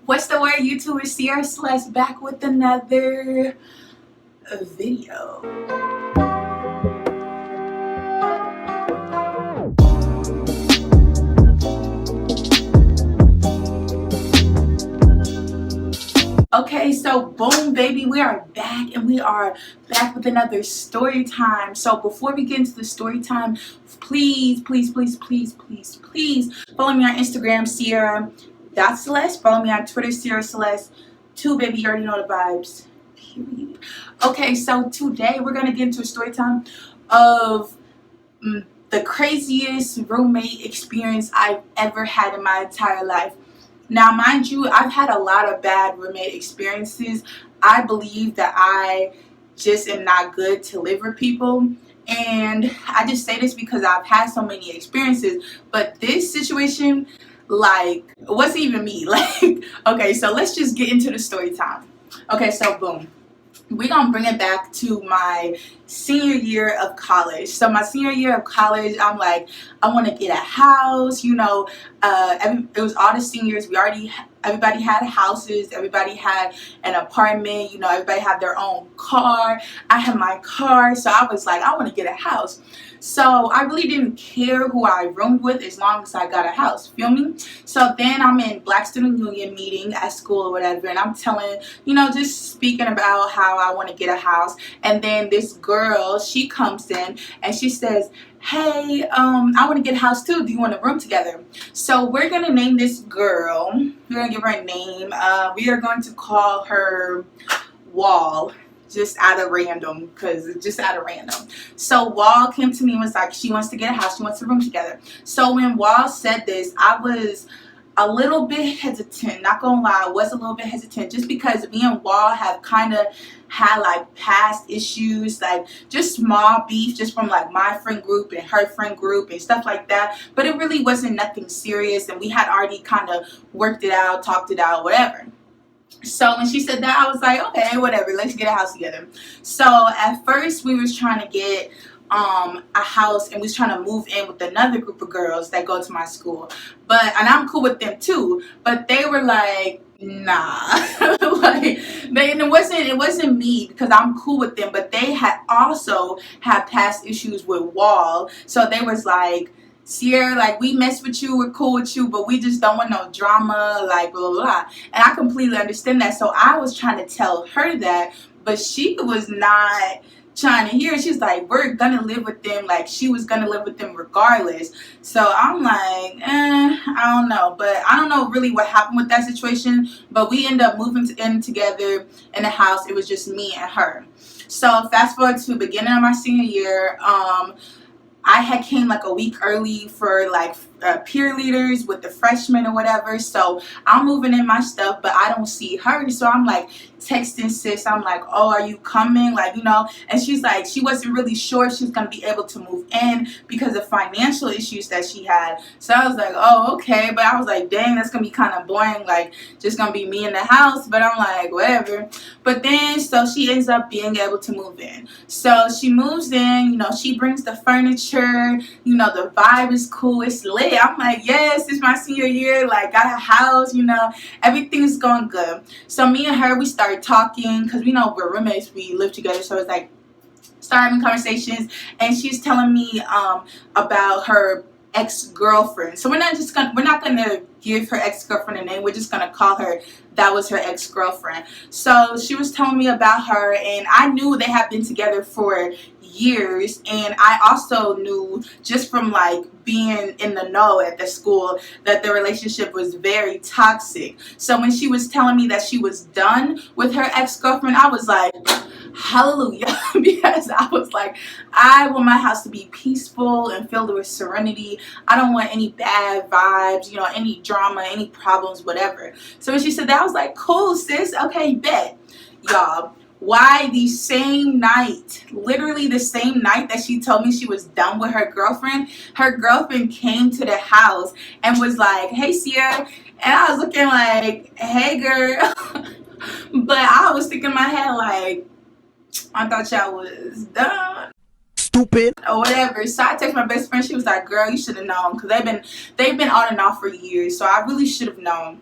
What's the word, YouTube? It's Ciara.Celeste back with another video. Okay, so boom, baby, we are back, and we are back with another story time. So before we get into the story time, please follow me on Instagram, Ciara.Celeste. Follow me on Twitter, Ciara.Celeste. Baby, you already know the vibes. Period. Okay, so today we're gonna get into a story time of the craziest roommate experience I've ever had in my entire life. Now, mind you, I've had a lot of bad roommate experiences. I believe that I just am not good to live with people. And I just say this because I've had so many experiences. But this situation, it wasn't even me. Okay, so let's just get into the story time. Okay, so boom. We're gonna bring it back to my senior year of college. So my senior year of college, I'm like, I want to get a house. It was all the seniors. Everybody had houses. Everybody had an apartment. Everybody had their own car. I had my car, so I was like, I want to get a house. So I really didn't care who I roomed with as long as I got a house. Feel me? So then I'm in Black Student Union meeting at school or whatever, and I'm telling, just speaking about how I want to get a house. And then this girl, she comes in and she says, hey, I want to get a house too. Do you want to room together? So we're going to name this girl. We're going to give her a name. We are going to call her Wall. Just out of random. So Wall came to me and was like, she wants to get a house. She wants to room together. So when Wall said this, I was a little bit hesitant. Not gonna lie, I was a little bit hesitant just because me and Wall have kind of had past issues, just small beef just from my friend group and her friend group and stuff like that. But it really wasn't nothing serious, and we had already kind of worked it out, talked it out, whatever. So when she said that, I was like, okay, whatever, let's get a house together. So at first we was trying to get a house, and we was trying to move in with another group of girls that go to my school. And I'm cool with them too, but they were like, nah. It wasn't me, because I'm cool with them, but they had also had past issues with Wall. So they was like, Ciara, we mess with you, we're cool with you, but we just don't want no drama, blah, blah, blah. And I completely understand that. So I was trying to tell her that, but she was not trying to hear. She's like, we're gonna live with them. She was gonna live with them regardless. So I'm like, I don't know. But I don't know really what happened with that situation. But we ended up moving in together in the house. It was just me and her. So fast forward to the beginning of my senior year. I had came a week early for peer leaders with the freshmen or whatever. So I'm moving in my stuff, but I don't see her. So I'm texting sis. I'm like, oh, are you coming? And she's like, she wasn't really sure if she was going to be able to move in because of financial issues that she had. So I was like, oh, okay. But I was like, dang, that's going to be kind of boring. Just going to be me in the house. But I'm like, whatever. But then, so she ends up being able to move in. So she moves in, she brings the furniture, the vibe is cool, it's lit. I'm like, yes, it's my senior year, got a house, everything's going good. So me and her, we started talking, because we're roommates, we live together. So it's start having conversations, and she's telling me about her ex-girlfriend. So we're not gonna give her ex-girlfriend a name. We're just gonna call her, that was her ex-girlfriend. So she was telling me about her, and I knew they had been together for years, and I also knew just from being in the know at the school that the relationship was very toxic. So when she was telling me that she was done with her ex-girlfriend, I was like, hallelujah. Because I was like, I want my house to be peaceful and filled with serenity. I don't want any bad vibes, any drama, any problems, whatever. So when she said that, I was like, cool, sis, okay, bet. Y'all, why the same night, literally the same night that she told me she was done with her girlfriend came to the house and was like, hey, Ciara. And I was looking like, hey, girl. But I was thinking in my head, I thought y'all was done. Stupid. Or whatever. So I texted my best friend. She was like, girl, you should have known. Because they've been on and off for years. So I really should have known.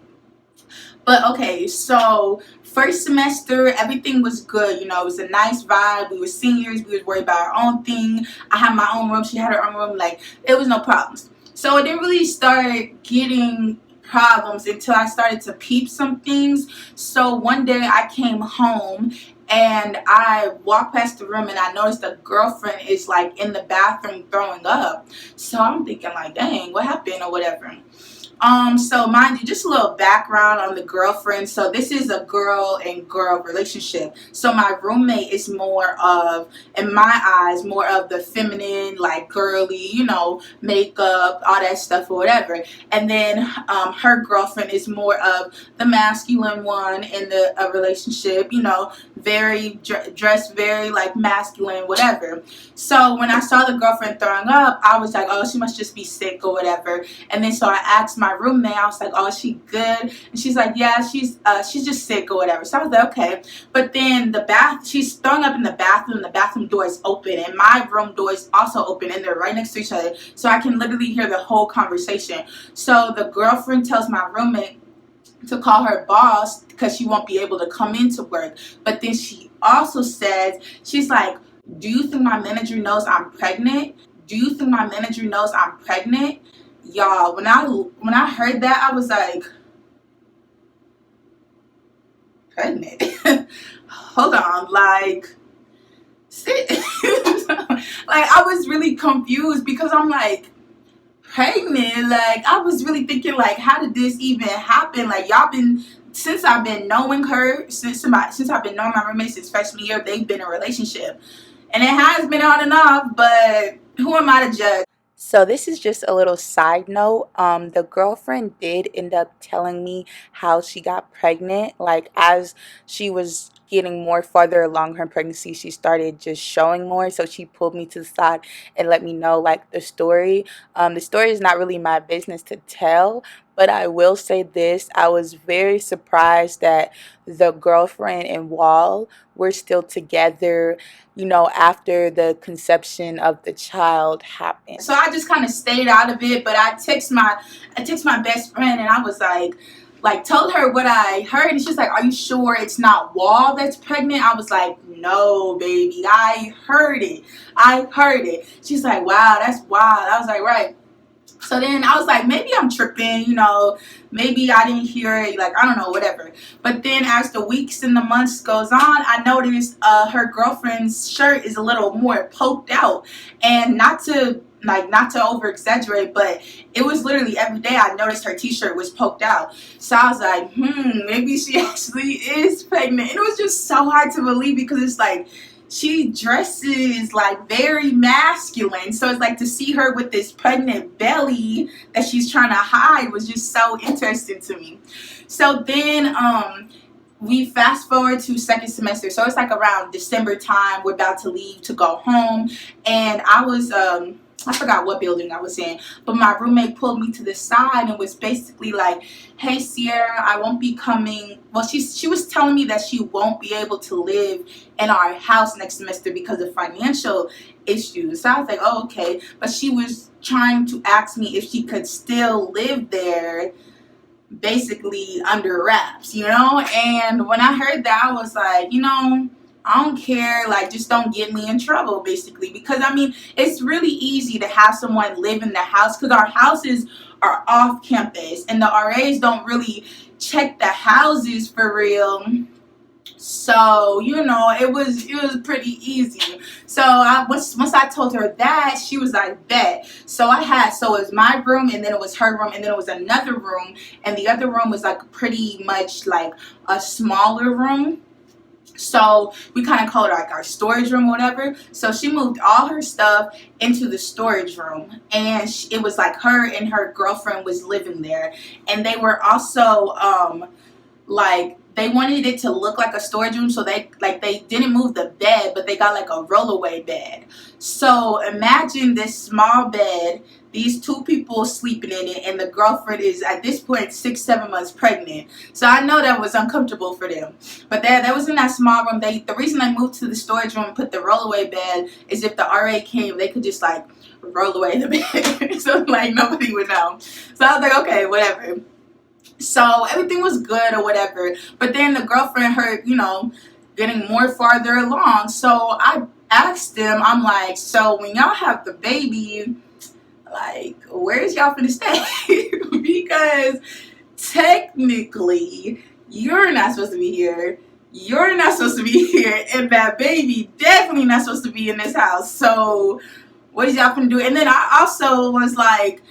But okay, so first semester, everything was good. You know, it was a nice vibe. We were seniors. We was worried about our own thing. I had my own room. She had her own room. Like, it was no problems. So it didn't really start getting problems until I started to peep some things. So one day I came home and I walked past the room and I noticed the girlfriend is like in the bathroom throwing up. So I'm thinking like, dang, what happened or whatever. So mind you, just a little background on the girlfriend. So this is a girl and girl relationship. So my roommate is more of, in my eyes, more of the feminine, like girly, you know, makeup, all that stuff or whatever. And then her girlfriend is more of the masculine one in the relationship, you know, very dressed, very like masculine, whatever. So when I saw the girlfriend throwing up, I was like, oh, she must just be sick or whatever. And then so I asked my roommate, I was like, oh, is she good? And she's like, yeah, she's just sick or whatever. So I was like, okay. But then she's throwing up in the bathroom door is open and my room door is also open and they're right next to each other. So I can literally hear the whole conversation. So the girlfriend tells my roommate to call her boss because she won't be able to come into work. But then she also says, she's like, do you think my manager knows I'm pregnant? Do you think my manager knows I'm pregnant? Y'all, when I heard that, I was like, pregnant? Hold on, like, sit. Like, I was really confused because I'm like, pregnant? Like, I was really thinking, like, how did this even happen? Like, since I've been knowing her, since I've been knowing my roommate since freshman year, they've been in a relationship. And it has been on and off, but who am I to judge? So this is just a little side note. The girlfriend did end up telling me how she got pregnant. Like as she was getting more farther along her pregnancy, she started just showing more. So she pulled me to the side and let me know like the story. The story is not really my business to tell, but I will say this. I was very surprised that the girlfriend and Wall were still together, you know, after the conception of the child happened. So I just kind of stayed out of it, but I text my best friend and I was like told her what I heard, and she's like, are you sure it's not Wall that's pregnant? I was like, no, baby, I heard it. She's like, wow, that's wild. I was like, right. So then I was like, maybe I'm tripping, you know, maybe I didn't hear it, like, I don't know, whatever. But then as the weeks and the months goes on, I noticed her girlfriend's shirt is a little more poked out. And not to over exaggerate, but it was literally every day I noticed her t-shirt was poked out. So I was like, maybe she actually is pregnant. And it was just so hard to believe because it's like, she dresses like very masculine, so it's like to see her with this pregnant belly that she's trying to hide was just so interesting to me. So then we fast forward to second semester, so it's like around December time. We're about to leave to go home, and I was I forgot what building I was in, but my roommate pulled me to the side and was basically like, hey Ciara, I won't be coming. Well, she was telling me that she won't be able to live in our house next semester because of financial issues. So I was like, oh, okay. But she was trying to ask me if she could still live there, basically under wraps, you know? And when I heard that, I was like, you know, I don't care, like, just don't get me in trouble, basically. Because, I mean, it's really easy to have someone live in the house because our houses are off campus and the RAs don't really check the houses for real. So, you know, it was pretty easy. So once I told her that, she was like, bet. So it was my room, and then it was her room, and then it was another room, and the other room was like pretty much like a smaller room. So we kind of call it like our storage room or whatever. So she moved all her stuff into the storage room, and it was like her and her girlfriend was living there, and they were also like, they wanted it to look like a storage room, so they didn't move the bed, but they got like a rollaway bed. So imagine this small bed, these two people sleeping in it, and the girlfriend is at this point 6-7 months pregnant. So I know that was uncomfortable for them. But that was in that small room. The reason they moved to the storage room and put the rollaway bed is if the RA came, they could just like roll away the bed. So like nobody would know. So I was like, okay, whatever. So everything was good or whatever. But then the girlfriend heard, getting more farther along. So I asked them, I'm like, so when y'all have the baby, like, where's y'all finna stay? Because technically, you're not supposed to be here. You're not supposed to be here. And that baby definitely not supposed to be in this house. So what is y'all finna do? And then I also was like,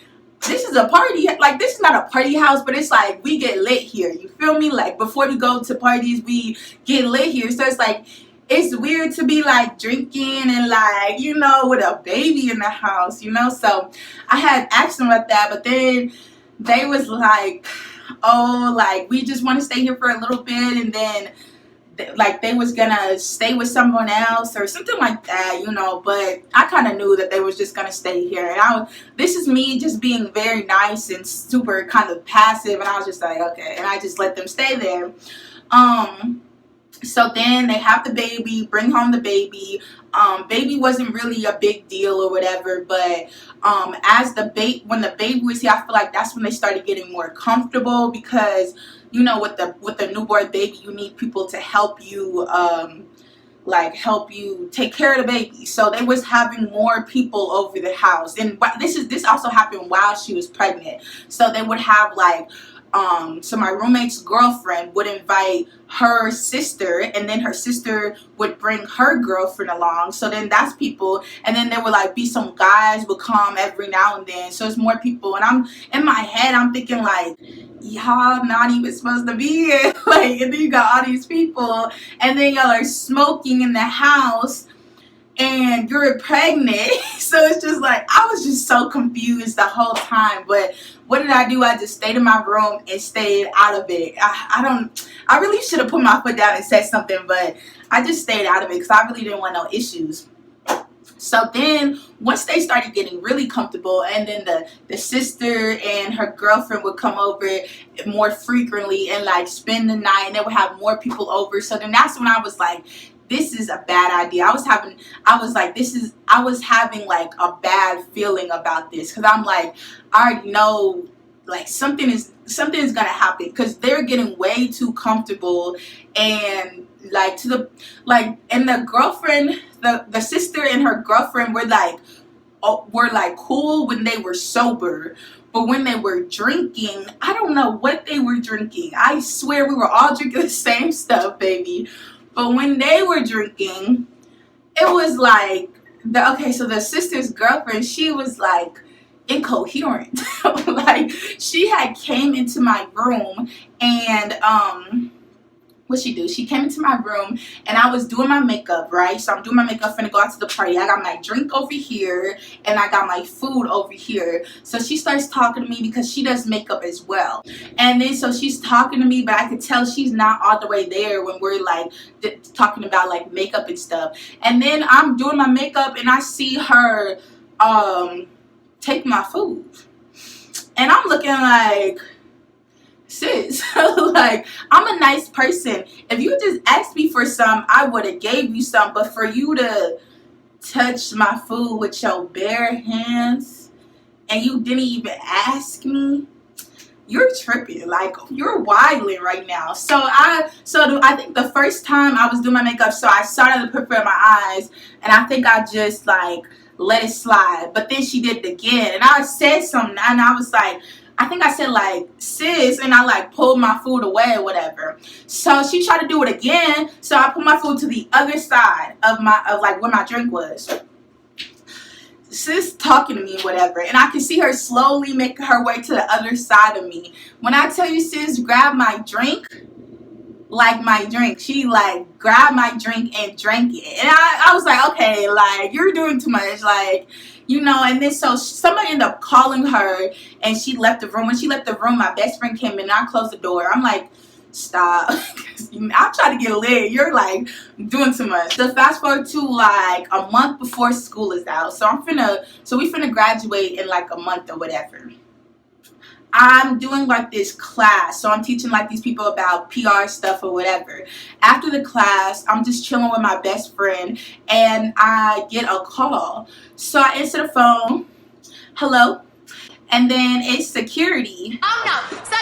this is a party. Like, this is not a party house, but it's like we get lit here. You feel me? Like, before we go to parties, we get lit here. So it's like, it's weird to be like drinking and like, with a baby in the house, So I had asked them about that, but then they was like, oh, like, we just want to stay here for a little bit, and then like they was gonna stay with someone else or something like that, but I kind of knew that they was just gonna stay here. And this is me just being very nice and super kind of passive, and I was just like, okay, and I just let them stay there. So then they have the baby, bring home the baby. Baby wasn't really a big deal or whatever, but when the baby was here, I feel like that's when they started getting more comfortable, because with the newborn baby, you need people to help you help you take care of the baby. So they was having more people over the house, and this also happened while she was pregnant. So they would have so my roommate's girlfriend would invite her sister, and then her sister would bring her girlfriend along. So then that's people, and then there would be some guys would come every now and then. So it's more people, and I'm in my head, I'm thinking like, y'all not even supposed to be here. And then you got all these people, and then y'all are smoking in the house, and you're pregnant. So it's just like, I was just so confused the whole time. But what did I do? I just stayed in my room and stayed out of it. I really should have put my foot down and said something, but I just stayed out of it because I really didn't want no issues. So then once they started getting really comfortable, and then the sister and her girlfriend would come over more frequently and spend the night, and they would have more people over. So then that's when I was like, this is a bad idea. I was having a bad feeling about this, because I'm like, I already know something is gonna happen, because they're getting way too comfortable, and and the girlfriend, the sister and her girlfriend were cool when they were sober. But when they were drinking, I don't know what they were drinking. I swear we were all drinking the same stuff, baby. But when they were drinking, it was so the sister's girlfriend, she was incoherent. She had came into my room, and what she do? She came into my room, and I was doing my makeup, right? So I'm doing my makeup, finna go out to the party. I got my drink over here, and I got my food over here. So she starts talking to me, because she does makeup as well. And then so she's talking to me, but I could tell she's not all the way there when we're talking about makeup and stuff. And then I'm doing my makeup, and I see her take my food, and I'm looking like, sis, I'm a nice person. If you just asked me for some, I would have gave you some. But for you to touch my food with your bare hands, and you didn't even ask me, you're tripping. You're wilding right now. So I think the first time I was doing my makeup, so I started to prepare my eyes, and I think I just let it slide. But then she did it again, and I said something, and I was I think I said sis, and I pulled my food away or whatever. So she tried to do it again. So I put my food to the other side of where my drink was. Sis talking to me, whatever, and I can see her slowly making her way to the other side of me. When I tell you, sis grabbed my drink, she grabbed my drink and drank it, and I was like, okay, you're doing too much, and then so somebody ended up calling her, and she left the room. When she left the room, my best friend came in, and I closed the door. I'm like, stop. I'm trying to get lit. You're doing too much. So fast forward to a month before school is out. So we finna graduate in a month or whatever. I'm doing this class. So I'm teaching these people about PR stuff or whatever. After the class, I'm just chilling with my best friend, and I get a call. So I answer the phone. Hello. And then it's security. Oh no, security.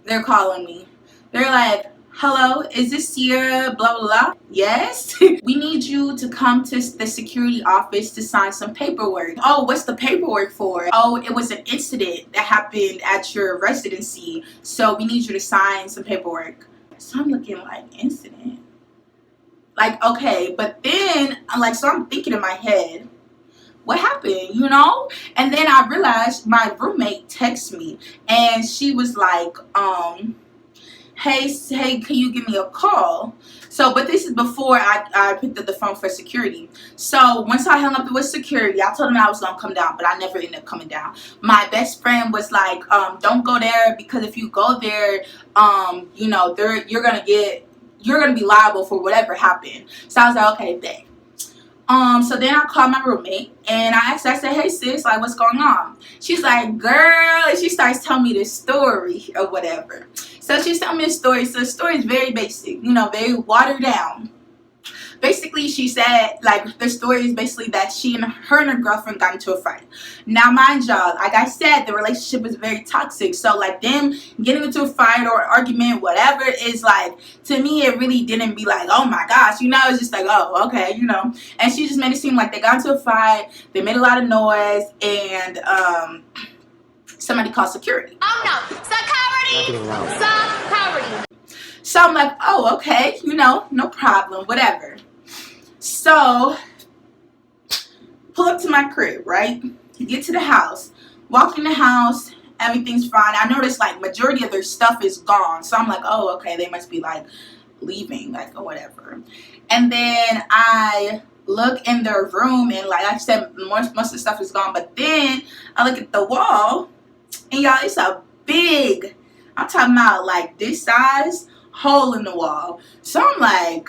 They're calling me. They're like, hello, is this Ciara, blah, blah, blah? Yes. We need you to come to the security office to sign some paperwork. Oh, what's the paperwork for? Oh, it was an incident that happened at your residency. So we need you to sign some paperwork. So I'm looking like, incident? Like, okay, but then, like, so I'm thinking in my head, what happened, you know? And then I realized my roommate texted me and she was like, hey, can you give me a call? So, but this is before I picked up the phone for security. So once I hung up with security, I told them I was gonna come down, but I never ended up coming down. My best friend was like, don't go there, because if you go there, you know, you're gonna be liable for whatever happened. So I was like, okay, bet. So then I called my roommate and I asked her, I said, hey sis, like, what's going on? She's like, girl, and she starts telling me this story or whatever. So she's telling me a story. So the story is very basic, you know, very watered down. Basically, she said, like, the story is basically that her and her girlfriend got into a fight. Now, mind y'all, like I said, the relationship is very toxic. So, like, them getting into a fight or argument, whatever, is like, to me, it really didn't be like, oh my gosh, you know, it's just like, oh, okay, you know. And she just made it seem like they got into a fight, they made a lot of noise, and somebody called security. Oh no, security. So I'm like, oh, okay, you know, no problem, whatever. So, pull up to my crib, right? Get to the house. Walk in the house. Everything's fine. I noticed, like, majority of their stuff is gone. So, I'm like, oh, okay, they must be, like, leaving, like, or whatever. And then I look in their room, and, like I said, most of the stuff is gone. But then I look at the wall, and, y'all, it's a big, I'm talking about, like, this size hole in the wall. So, I'm like,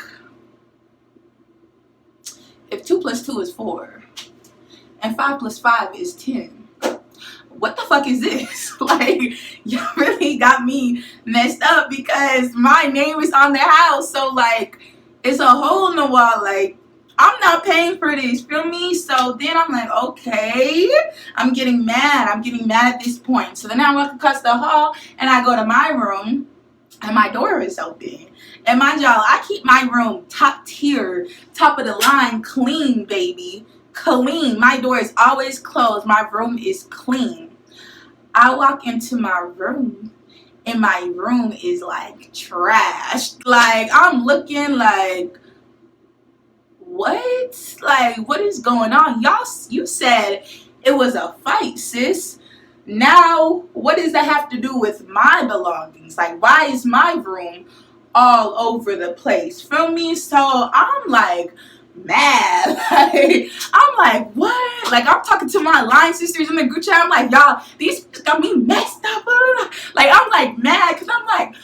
if 2 + 2 is 4 and 5 + 5 is 10, what the fuck is this? Like, you really got me messed up because my name is on the house. So, like, it's a hole in the wall. Like, I'm not paying for this, feel me? So then I'm like, okay, I'm getting mad. I'm getting mad at this point. So then I walk across the hall and I go to my room and my door is open. And mind y'all, I keep my room top tier, top of the line, clean, baby. Clean. My door is always closed. My room is clean. I walk into my room and my room is like trash. Like, I'm looking like, what? Like, what is going on? Y'all, you said it was a fight, sis. Now, what does that have to do with my belongings? Like, why is my room all over the place? Feel me? So I'm like mad. Like, I'm like, what? Like, I'm talking to my line sisters in the group chat. I'm like, y'all, these got me messed up. Like, I'm like mad because I'm like,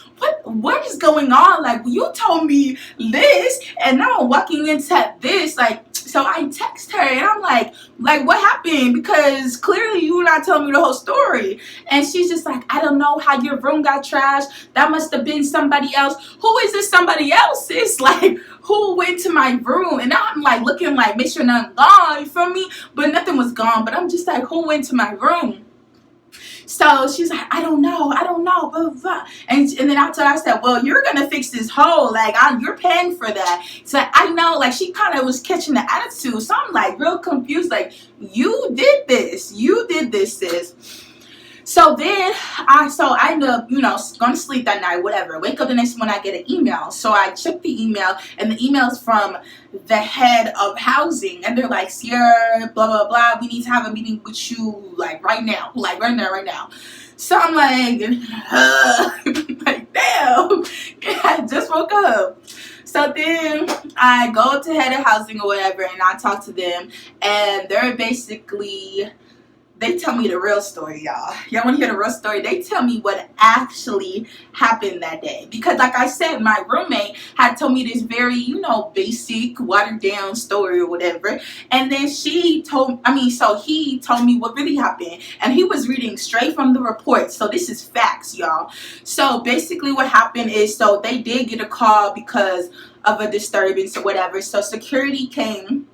what is going on? Like, you told me this and now I'm walking into this. Like, so I text her and I'm like, what happened? Because clearly you're not telling me the whole story. And she's just like, I don't know how your room got trashed. That must have been somebody else. Who is this somebody else? It's like, who went to my room? And now I'm like looking like, make sure nothing gone, you feel me? But nothing was gone. But I'm just like, who went to my room? So she's like, I don't know, blah, blah, blah. And then I told her, I said, well, you're going to fix this hole. Like, you're paying for that. So I know, like, she kind of was catching the attitude. So I'm like real confused. Like, you did this, sis. So then I end up, you know, going to sleep that night, whatever. Wake up the next morning, I get an email. So I check the email, and the email's from the head of housing. And they're like, Ciara, blah, blah, blah. We need to have a meeting with you, like, right now. Like, right now. So I'm like, like, damn. I just woke up. So then I go to head of housing or whatever, and I talk to them. And they're basically... they tell me the real story, y'all. Y'all want to hear the real story? They tell me what actually happened that day. Because like I said, my roommate had told me this very, you know, basic, watered down story or whatever. And then he told me what really happened. And he was reading straight from the report. So this is facts, y'all. So basically what happened is, so they did get a call because of a disturbance or whatever. So security came.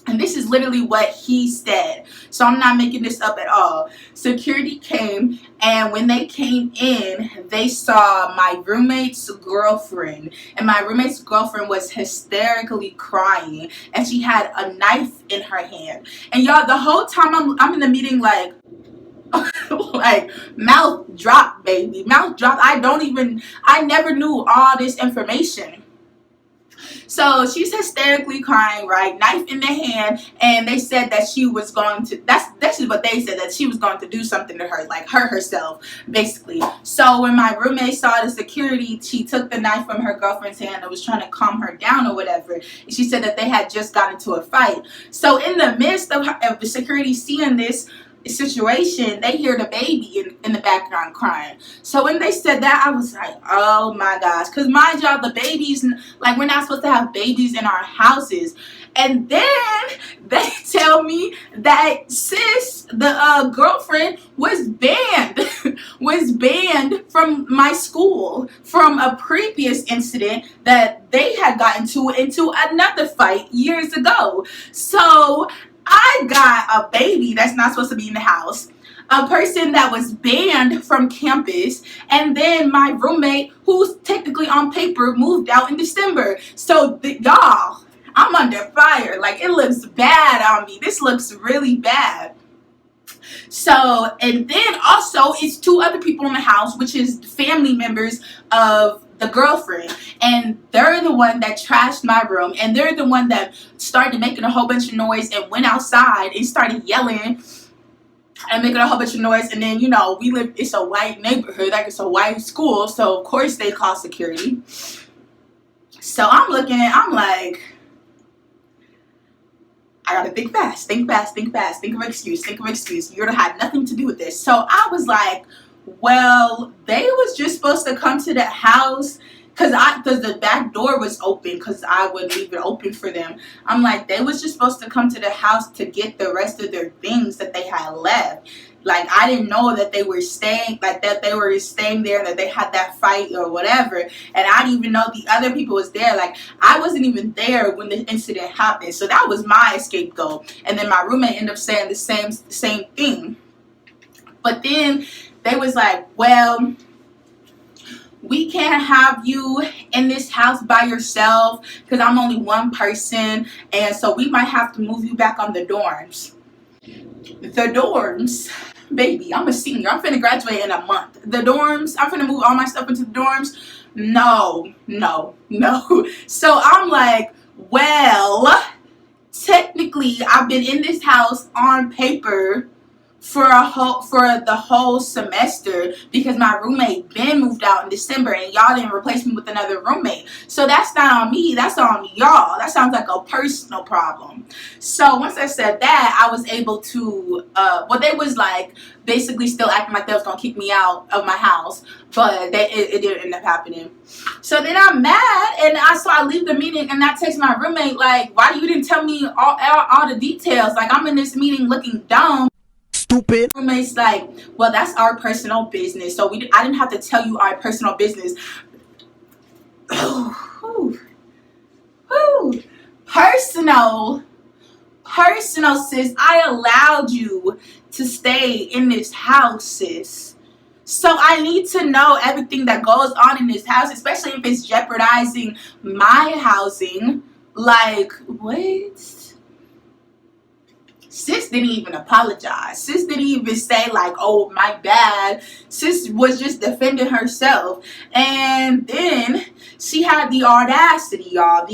And this is literally what he said. So I'm not making this up at all. Security came, and when they came in, they saw my roommate's girlfriend. And my roommate's girlfriend was hysterically crying. And she had a knife in her hand. And y'all, the whole time I'm in the meeting like, like mouth drop, baby. Mouth drop. I never knew all this information. So she's hysterically crying, right? Knife in the hand, and they said that she was going to, that's what they said, that she was going to do something to her, like hurt herself, basically. So when my roommate saw the security, she took the knife from her girlfriend's hand and was trying to calm her down or whatever. And she said that they had just gotten into a fight. So in the midst of the security seeing this situation, they hear the baby in the background crying. So when they said that, I was like, oh my gosh, because mind y'all, the babies, like, we're not supposed to have babies in our houses. And then they tell me that sis, the girlfriend, was banned was banned from my school from a previous incident that they had gotten into another fight years ago. So I got a baby that's not supposed to be in the house, a person that was banned from campus, and then my roommate, who's technically on paper, moved out in December. So y'all, I'm under fire. Like, it looks bad on me. This looks really bad. So, and then also it's two other people in the house, which is family members of the girlfriend, and they're the one that trashed my room, and they're the one that started making a whole bunch of noise and went outside and started yelling and making a whole bunch of noise. And then, you know, it's a white neighborhood, like it's a white school, so of course they call security. So I'm like, I gotta think fast, think of excuse. You had nothing to do with this. So I was like, well, they was just supposed to come to the house because the back door was open, because I would leave it open for them. I'm like, they was just supposed to come to the house to get the rest of their things that they had left. Like, I didn't know that they were staying, like that they were staying there, that they had that fight or whatever. And I didn't even know the other people was there. Like, I wasn't even there when the incident happened. So that was my scapegoat. And then my roommate ended up saying the same thing. But then they was like, well, we can't have you in this house by yourself because I'm only one person, and so we might have to move you back on the dorms. The dorms, baby, I'm a senior. I'm finna graduate in a month. The dorms, I'm finna move all my stuff into the dorms. No. So I'm like, well, technically, I've been in this house on paper for the whole semester because my roommate Ben moved out in December and y'all didn't replace me with another roommate. So that's not on me, that's on y'all. That sounds like a personal problem. So once I said that, I was able to they was like basically still acting like they was gonna kick me out of my house, but it didn't end up happening. So then I'm mad, and I leave the meeting and I text my roommate like, why you didn't tell me all the details? Like, I'm in this meeting looking dumb. Stupid. Roommate's like, well, that's our personal business. So I didn't have to tell you our personal business. Personal, sis. I allowed you to stay in this house, sis. So I need to know everything that goes on in this house, especially if it's jeopardizing my housing. Like, what? Sis didn't even apologize. Sis didn't even say like, oh, my bad. Sis was just defending herself. And then she had the audacity, y'all, to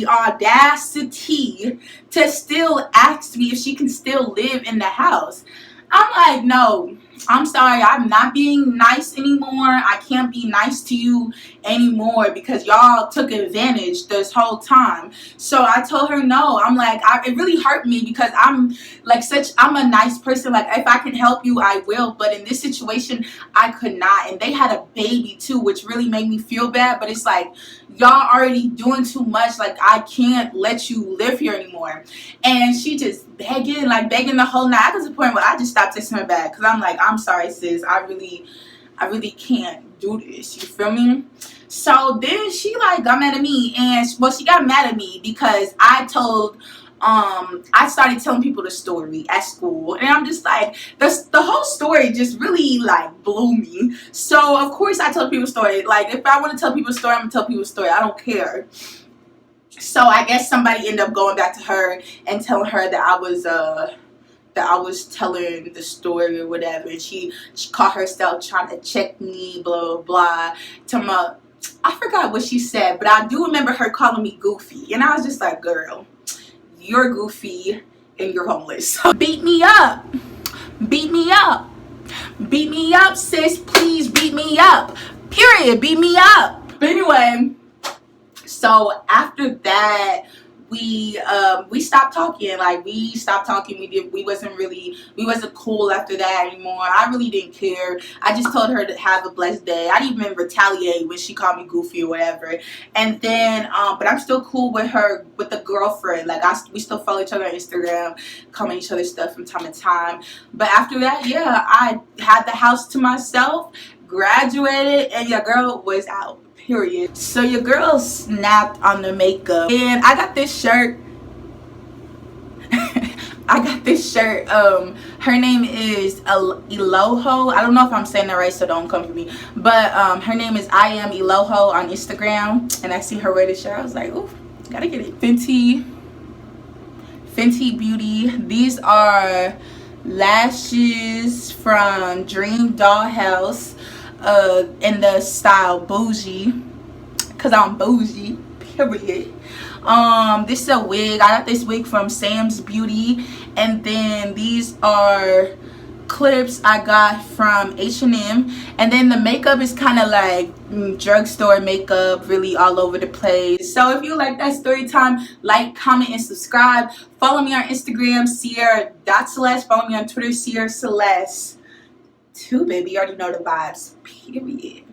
still ask me if she can still live in the house. I'm like, no, I'm sorry, I'm not being nice anymore. I can't be nice to you anymore because y'all took advantage this whole time. So I told her no. I'm like, it really hurt me because I'm a nice person. Like, if I can help you, I will. But in this situation, I could not. And they had a baby too, which really made me feel bad. But it's like, y'all already doing too much. Like, I can't let you live here anymore. And she just begging the whole night. I got to the point where I just stopped texting her back because I'm like, I'm sorry, sis. I really can't do this. You feel me? So then she like got mad at me, and she got mad at me because I told I started telling people the story at school, and I'm just like, the whole story just really like blew me. So of course I tell people a story. Like, if I want to tell people a story, I'm gonna tell people a story. I don't care. So I guess somebody ended up going back to her and telling her that I was telling the story or whatever, and she caught herself trying to check me, blah blah blah. I forgot what she said, but I do remember her calling me goofy, and I was just like, girl, you're goofy and you're homeless. Beat me up, beat me up, beat me up, sis, please beat me up, period, beat me up. But anyway, so after that, we stopped talking. Like, we stopped talking. We wasn't cool after that anymore. I really didn't care. I just told her to have a blessed day. I didn't even retaliate when she called me goofy or whatever. And then but I'm still cool with her, with the girlfriend. Like, we still follow each other on Instagram, comment each other stuff from time to time. But after that, yeah, I had the house to myself, graduated, and your girl was out. Period. So your girl snapped on the makeup, and I got this shirt. Her name is Eloho. I don't know if I'm saying that right, so don't come for me. But her name is I am Eloho on Instagram, and I see her wear this shirt. I was like, ooh, gotta get it. Fenty Beauty. These are lashes from Dream Dollhouse. In the style bougie, because I'm bougie, period. This is a wig. I got this wig from Sam's Beauty. And then these are clips I got from H&M. And then the makeup is kind of like drugstore makeup, really all over the place. So if you like that story time, like, comment, and subscribe. Follow me on Instagram, Ciara.Celeste. Follow me on Twitter, Ciara.Celeste. Too, baby. You already know the vibes. Period.